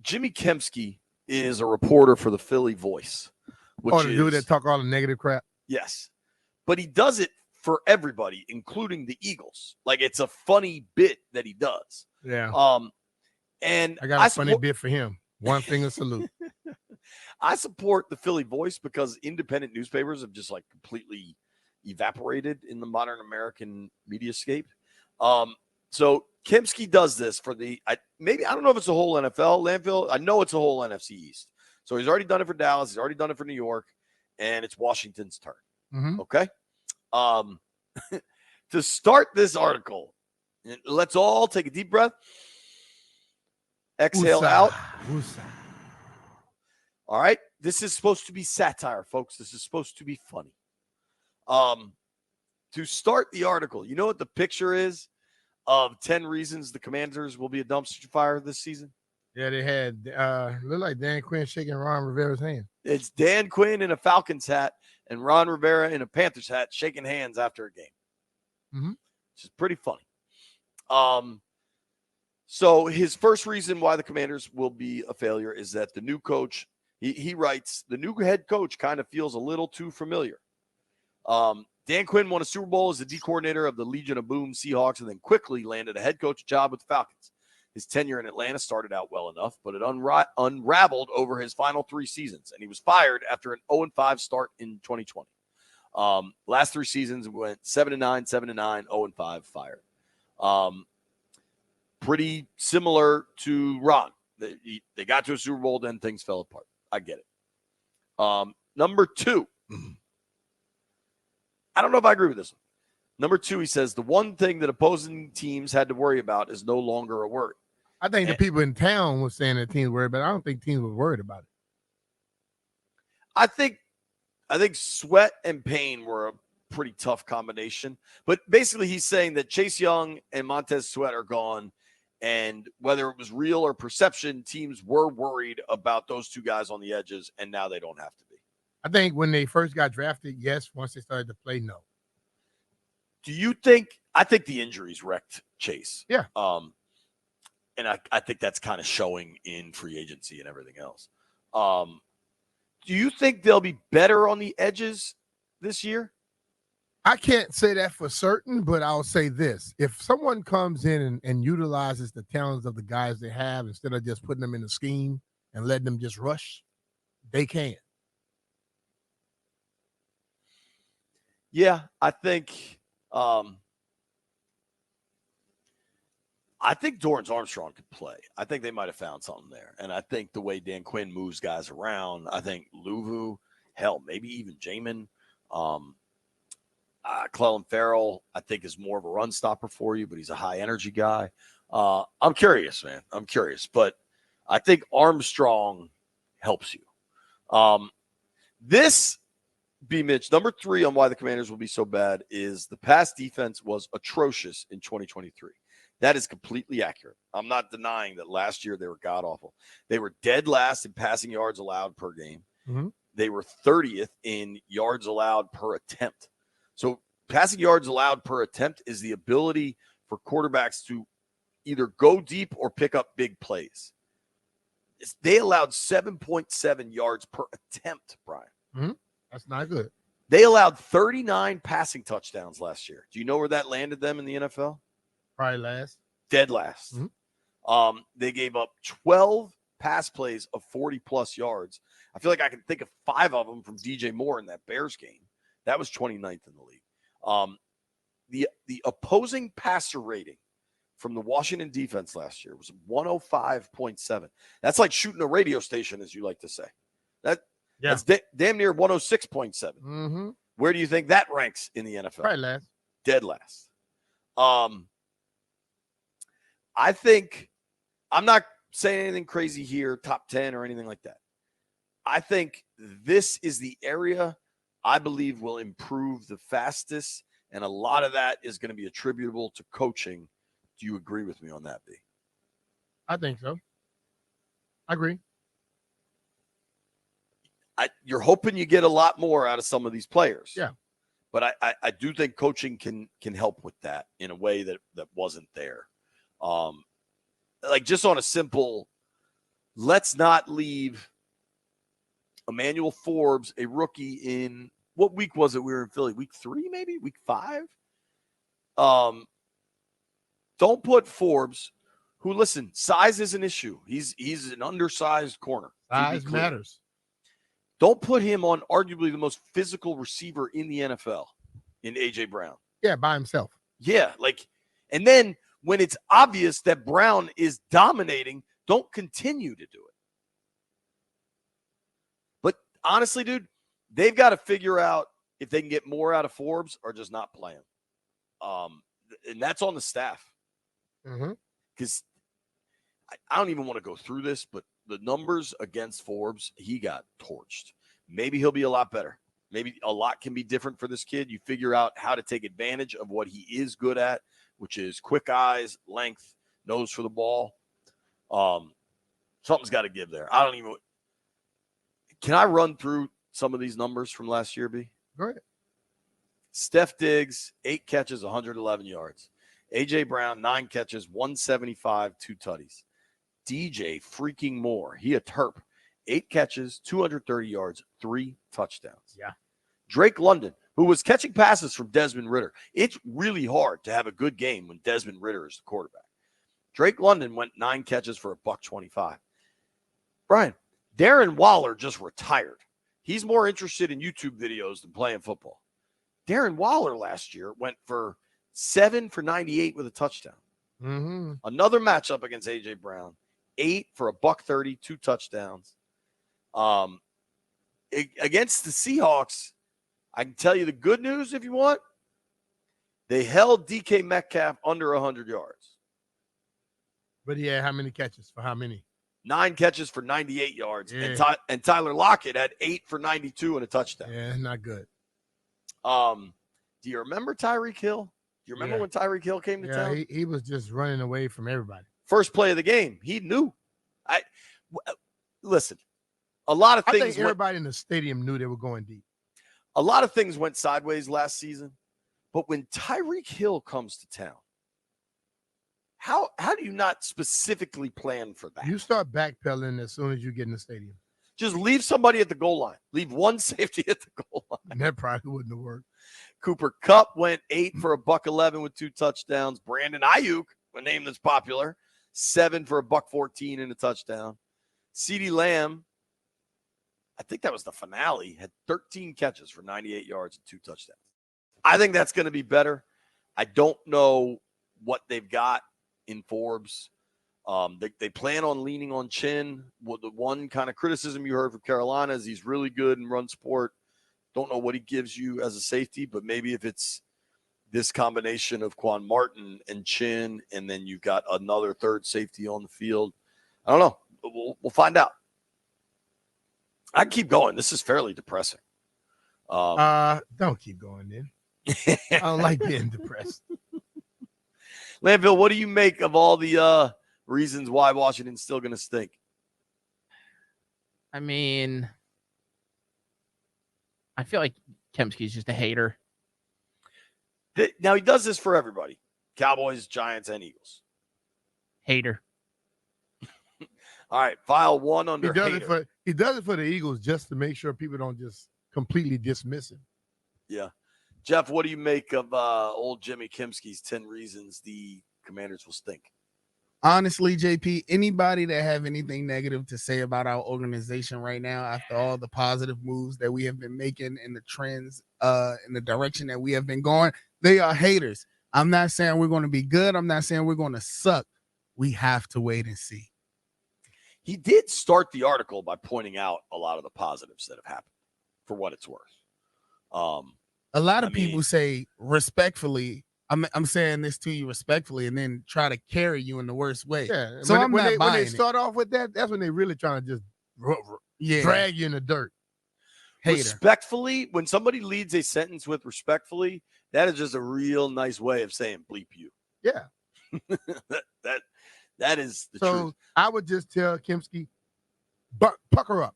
Jimmy Kempski is a reporter for the Philly Voice. The dude that talk all the negative crap? Yes. But he does it for everybody, including the Eagles. Like, it's a funny bit that he does. Yeah. And I got a funny bit for him. One finger salute. I support the Philly Voice because independent newspapers have just, like, completely evaporated in the modern American mediascape. So Kempski does this for I don't know if it's a whole NFL landfill. I know it's a whole NFC East. So he's already done it for Dallas. He's already done it for New York, and it's Washington's turn. Mm-hmm. Okay. To start this article, let's all take a deep breath. Exhale out. All right. This is supposed to be satire, folks. This is supposed to be funny. To start the article, you know what the picture is of 10 reasons the Commanders will be a dumpster fire this season? Yeah, they had looked like Dan Quinn shaking Ron Rivera's hand. It's Dan Quinn in a Falcons hat and Ron Rivera in a Panthers hat shaking hands after a game. Mm-hmm. Which is pretty funny. So his first reason why the Commanders will be a failure is that the new coach, he writes, the new head coach kind of feels a little too familiar. Dan Quinn won a Super Bowl as the D coordinator of the Legion of Boom Seahawks and then quickly landed a head coach job with the Falcons. His tenure in Atlanta started out well enough, but it unraveled over his final 3 seasons, and he was fired after an 0-5 start in 2020. Last 3 seasons went 7-9, 7-9, 0-5, fired. Pretty similar to Ron. They got to a Super Bowl, then things fell apart. I get it. Number 2. I don't know if I agree with this one. Number 2, he says, the one thing that opposing teams had to worry about is no longer a worry. I think the people in town were saying that teams worried, but I don't think teams were worried about it. I think Sweat and Payne were a pretty tough combination. But basically he's saying that Chase Young and Montez Sweat are gone, and whether it was real or perception, teams were worried about those 2 guys on the edges, and now they don't have to be. I think when they first got drafted, yes. Once they started to play, no. Do you think – I think the injuries wrecked Chase. Yeah. And I think that's kind of showing in free agency and everything else. Do you think they'll be better on the edges this year? I can't say that for certain, but I'll say this. If someone comes in and utilizes the talents of the guys they have instead of just putting them in a scheme and letting them just rush, they can. Yeah, I think Dorrance Armstrong could play. I think they might have found something there. And I think the way Dan Quinn moves guys around, I think Luvu, hell, maybe even Jamin, Clellan Ferrell, I think is more of a run stopper for you, but he's a high energy guy. I'm curious, man. I'm curious. But I think Armstrong helps you. This BMitch, number 3 on why the Commanders will be so bad is the pass defense was atrocious in 2023. That is completely accurate. I'm not denying that last year they were god-awful. They were dead last in passing yards allowed per game. Mm-hmm. They were 30th in yards allowed per attempt. So passing yards allowed per attempt is the ability for quarterbacks to either go deep or pick up big plays. They allowed 7.7 yards per attempt, Brian. Mm-hmm. That's not good. They allowed 39 passing touchdowns last year. Do you know where that landed them in the NFL? Probably last. Dead last. Mm-hmm. They gave up 12 pass plays of 40-plus yards. I feel like I can think of 5 of them from DJ Moore in that Bears game. That was 29th in the league. The opposing passer rating from the Washington defense last year was 105.7. That's like shooting a radio station, as you like to say. That's damn near 106.7. Mm-hmm. Where do you think that ranks in the NFL? Probably last. Dead last. I think I'm not saying anything crazy here, top 10 or anything like that. I think this is the area I believe will improve the fastest, and a lot of that is going to be attributable to coaching. Do you agree with me on that, B? I think so. I agree. You're hoping you get a lot more out of some of these players. Yeah. But I do think coaching can help with that in a way that wasn't there. Like just on a simple let's not leave Emmanuel Forbes, a rookie in what week was it? We were in Philly, week 3, maybe week 5. Don't put Forbes, who, listen, size is an issue. He's an undersized corner. Size matters. Don't put him on arguably the most physical receiver in the NFL in A.J. Brown. Yeah, by himself. Yeah, and then when it's obvious that Brown is dominating, don't continue to do it. But honestly, dude, they've got to figure out if they can get more out of Forbes or just not play him. And that's on the staff. Because I don't even want to go through this, but the numbers against Forbes, he got torched. Maybe he'll be a lot better. Maybe a lot can be different for this kid. You figure out how to take advantage of what he is good at, which is quick eyes, length, nose for the ball. Something's got to give there. Can I run through some of these numbers from last year, B? Go ahead. Steph Diggs, 8 catches, 111 yards. A.J. Brown, 9 catches, 175, 2 tutties. DJ freaking Moore, he a terp. 8 catches, 230 yards, 3 touchdowns. Yeah. Drake London, who was catching passes from Desmond Ridder. It's really hard to have a good game when Desmond Ridder is the quarterback. Drake London went 9 catches for $125. Brian, Darren Waller just retired. He's more interested in YouTube videos than playing football. Darren Waller last year went for 7 for 98 with a touchdown. Another matchup against A.J. Brown. 8 for $130, 2 touchdowns. Against the Seahawks, I can tell you the good news if you want. They held DK Metcalf under 100 yards. But he had how many catches for how many? 9 catches for 98 yards. Yeah. And Tyler Lockett had 8 for 92 and a touchdown. Yeah, not good. Do you remember Tyreek Hill? Do you remember when Tyreek Hill came to town? He was just running away from everybody. First play of the game, he knew. Listen, a lot of things. I think everybody in the stadium knew they were going deep. A lot of things went sideways last season, but when Tyreek Hill comes to town, how do you not specifically plan for that? You start backpedaling as soon as you get in the stadium. Just leave somebody at the goal line. Leave one safety at the goal line. And that probably wouldn't have worked. Cooper Kupp went 8 for $111 with 2 touchdowns. Brandon Ayuk, a name that's popular, 7 for $114 and a touchdown. CeeDee Lamb, I think that was the finale, had 13 catches for 98 yards and 2 touchdowns. I think that's going to be better. I don't know what they've got in Forbes. They plan on leaning on Chin. Well, the one kind of criticism you heard from Carolina is he's really good in run support. Don't know what he gives you as a safety, but maybe if it's this combination of Quan Martin and Chin, and then you've got another third safety on the field. I don't know. We'll find out. I can keep going. This is fairly depressing. Don't keep going then. I don't like being depressed. Landville, what do you make of all the reasons why Washington's still going to stink? I mean, I feel like Kempski's just a hater. Now, he does this for everybody. Cowboys, Giants, and Eagles. Hater. All right, file 1 under hater. He does it for the Eagles just to make sure people don't just completely dismiss him. Yeah. Jeff, what do you make of old Jimmy Kempski's 10 reasons the Commanders will stink? Honestly, JP, anybody that have anything negative to say about our organization right now, after all the positive moves that we have been making and the trends in the direction that we have been going, they are haters. I'm not saying we're going to be good. I'm not saying we're going to suck. We have to wait and see. He did start the article by pointing out a lot of the positives that have happened, for what it's worth. A lot of people say respectfully, I'm saying this to you respectfully, and then try to carry you in the worst way. Yeah. So when they start off with that, that's when they really trying to just drag you in the dirt. Hater. Respectfully, when somebody leads a sentence with respectfully, that is just a real nice way of saying bleep you. Yeah. that is the truth. So I would just tell Kempski, pucker up.